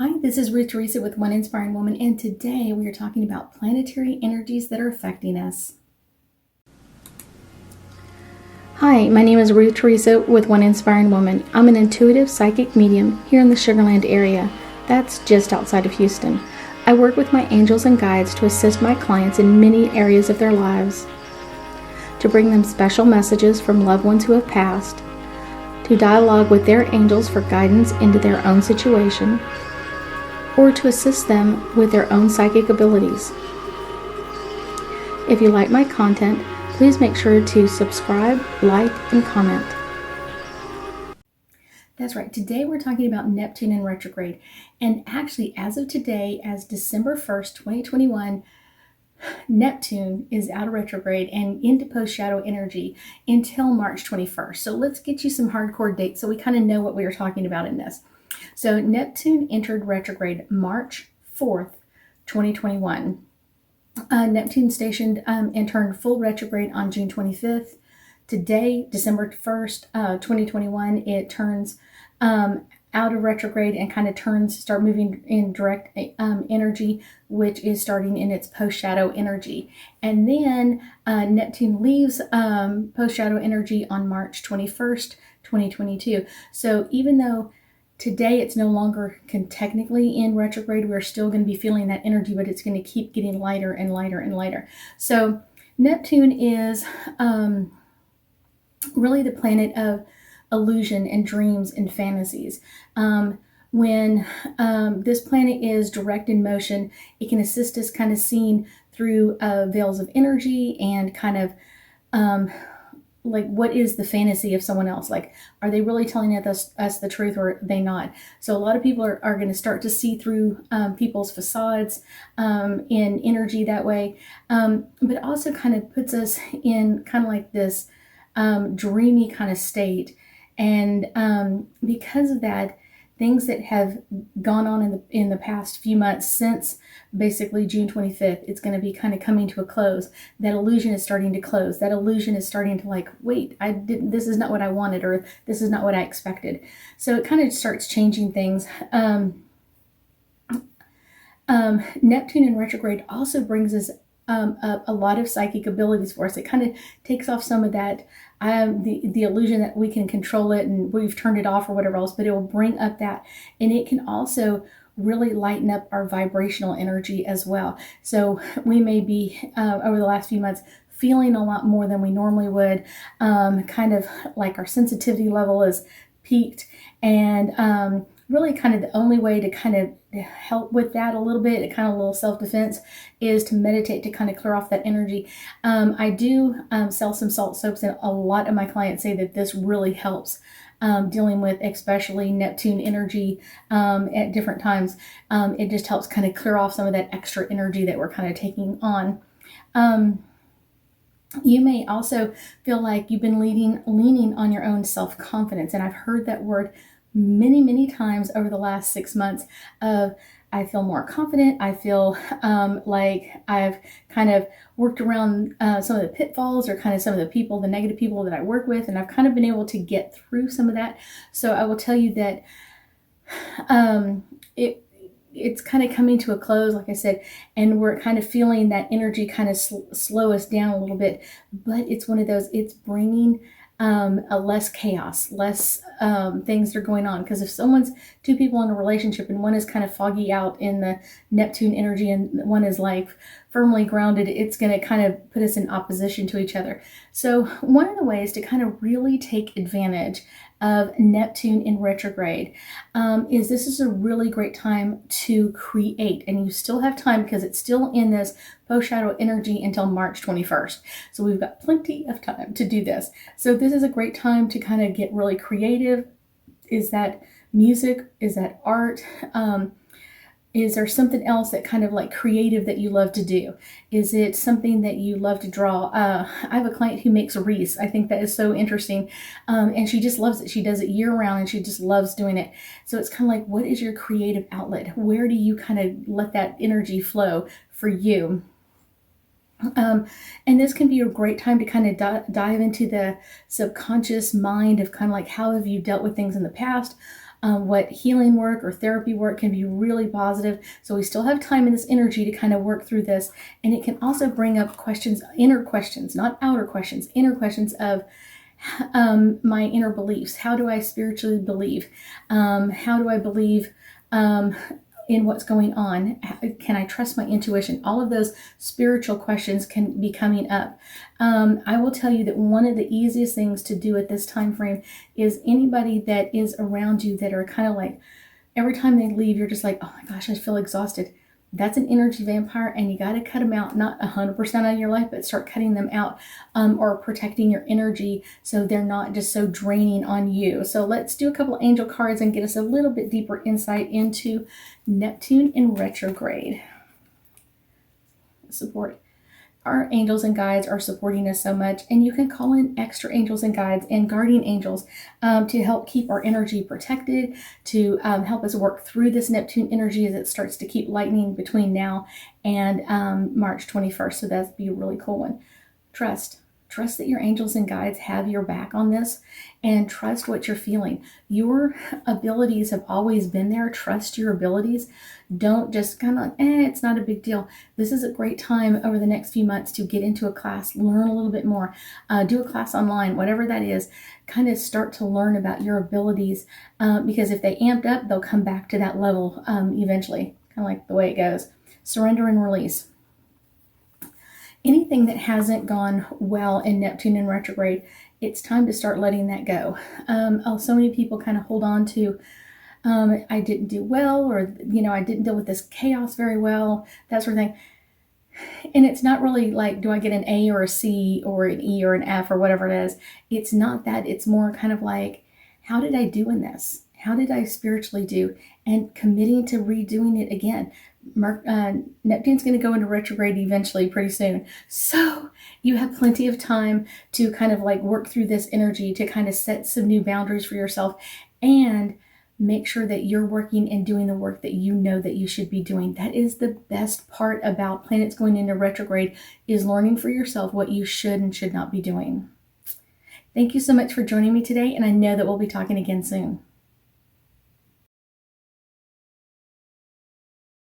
Hi, this is Ruth Theresa with One Inspiring Woman, and today we are talking about planetary energies that are affecting us. Hi, my name is Ruth Theresa with One Inspiring Woman. I'm an intuitive psychic medium here in the Sugar Land area. That's just outside of Houston. I work with my angels and guides to assist my clients in many areas of their lives, to bring them special messages from loved ones who have passed, to dialogue with their angels for guidance into their own situation, or to assist them with their own psychic abilities. If you like my content, please make sure to subscribe, like, and comment. That's right. Today we're talking about Neptune in retrograde. And actually, as of today, as December 1st, 2021, Neptune is out of retrograde and into post-shadow energy until March 21st. So let's get you some hardcore dates so we kind of know what we are talking about in this. So Neptune entered retrograde March 4th, 2021. Neptune stationed and turned full retrograde on June 25th. Today, December 1st, 2021, it turns out of retrograde and kind of start moving in direct energy, which is starting in its post-shadow energy. And then Neptune leaves post-shadow energy on March 21st, 2022. So even though today it's no longer technically in retrograde, we're still going to be feeling that energy, but it's going to keep getting lighter and lighter and lighter. So Neptune is really the planet of illusion and dreams and fantasies. When this planet is direct in motion, it can assist us kind of seeing through veils of energy and kind of like, what is the fantasy of someone else? Like, are they really telling us the truth, or are they not? So a lot of people are going to start to see through people's facades in energy that way. But also kind of puts us in kind of like this dreamy kind of state. And because of that, things that have gone on in the past few months since basically June 25th, it's going to be kind of coming to a close. That illusion is starting to close. That illusion is starting to like, wait, this is not what I wanted, or this is not what I expected. So it kind of starts changing things. Neptune in retrograde also brings us a lot of psychic abilities for us. It kind of takes off some of that, the illusion that we can control it and we've turned it off or whatever else, but it will bring up that. And it can also really lighten up our vibrational energy as well. So we may be, over the last few months, feeling a lot more than we normally would, kind of like our sensitivity level is peaked. And really kind of the only way to kind of help with that a little bit, kind of a little self-defense, is to meditate to kind of clear off that energy. I do sell some salt soaps, and a lot of my clients say that this really helps dealing with especially Neptune energy at different times. It just helps kind of clear off some of that extra energy that we're kind of taking on. You may also feel like you've been leaning on your own self-confidence, and I've heard that word many times over the last 6 months. I feel more confident. I feel like I've kind of worked around some of the pitfalls, or kind of some of the negative people that I work with, and I've kind of been able to get through some of that. So I will tell you that it's kind of coming to a close, like I said, and we're kind of feeling that energy kind of slow us down a little bit. But it's one of those, it's bringing a less chaos, less things that are going on. Because if two people in a relationship and one is kind of foggy out in the Neptune energy and one is like firmly grounded, it's going to kind of put us in opposition to each other. So one of the ways to kind of really take advantage of Neptune in retrograde is this is a really great time to create. And you still have time because it's still in this post-shadow energy until March 21st. So we've got plenty of time to do this. So this is a great time to kind of get really creative. Is that music? Is that art? Is there something else that kind of like creative that you love to do? Is it something that you love to draw? I have a client who makes wreaths. I think that is so interesting. And she just loves it. She does it year round and she just loves doing it. So it's kind of like, what is your creative outlet? Where do you kind of let that energy flow for you? And this can be a great time to kind of dive into the subconscious mind of kind of like, how have you dealt with things in the past? what healing work or therapy work can be really positive. So we still have time in this energy to kind of work through this. And it can also bring up questions, inner questions, not outer questions, inner questions of my inner beliefs. How do I spiritually believe? How do I believe in what's going on? Can I trust my intuition? All of those spiritual questions can be coming up. I will tell you that one of the easiest things to do at this time frame is anybody that is around you that are kind of like, every time they leave, you're just like, oh my gosh, I feel exhausted. That's an energy vampire, and you got to cut them out, not 100% out of your life, but start cutting them out, or protecting your energy so they're not just so draining on you. So let's do a couple of angel cards and get us a little bit deeper insight into Neptune in retrograde. Support. Our angels and guides are supporting us so much, and you can call in extra angels and guides and guardian angels to help keep our energy protected, to help us work through this Neptune energy as it starts to keep lightening between now and March 21st. So that'd be a really cool one. Trust that your angels and guides have your back on this, and trust what you're feeling. Your abilities have always been there. Trust your abilities. Don't just kind of, it's not a big deal. This is a great time over the next few months to get into a class, learn a little bit more, do a class online, whatever that is, kind of start to learn about your abilities, because if they amped up, they'll come back to that level eventually, kind of like the way it goes. Surrender and release. Anything that hasn't gone well in Neptune in retrograde, it's time to start letting that go. So many people kind of hold on to, I didn't do well, or, I didn't deal with this chaos very well, that sort of thing. And it's not really like, do I get an A or a C or an E or an F or whatever it is? It's not that. It's more kind of like, how did I do in this? How did I spiritually do? And committing to redoing it again. Neptune's going to go into retrograde eventually pretty soon. So you have plenty of time to kind of like work through this energy, to kind of set some new boundaries for yourself and make sure that you're working and doing the work that you know that you should be doing. That is the best part about planets going into retrograde, is learning for yourself what you should and should not be doing. Thank you so much for joining me today, and I know that we'll be talking again soon.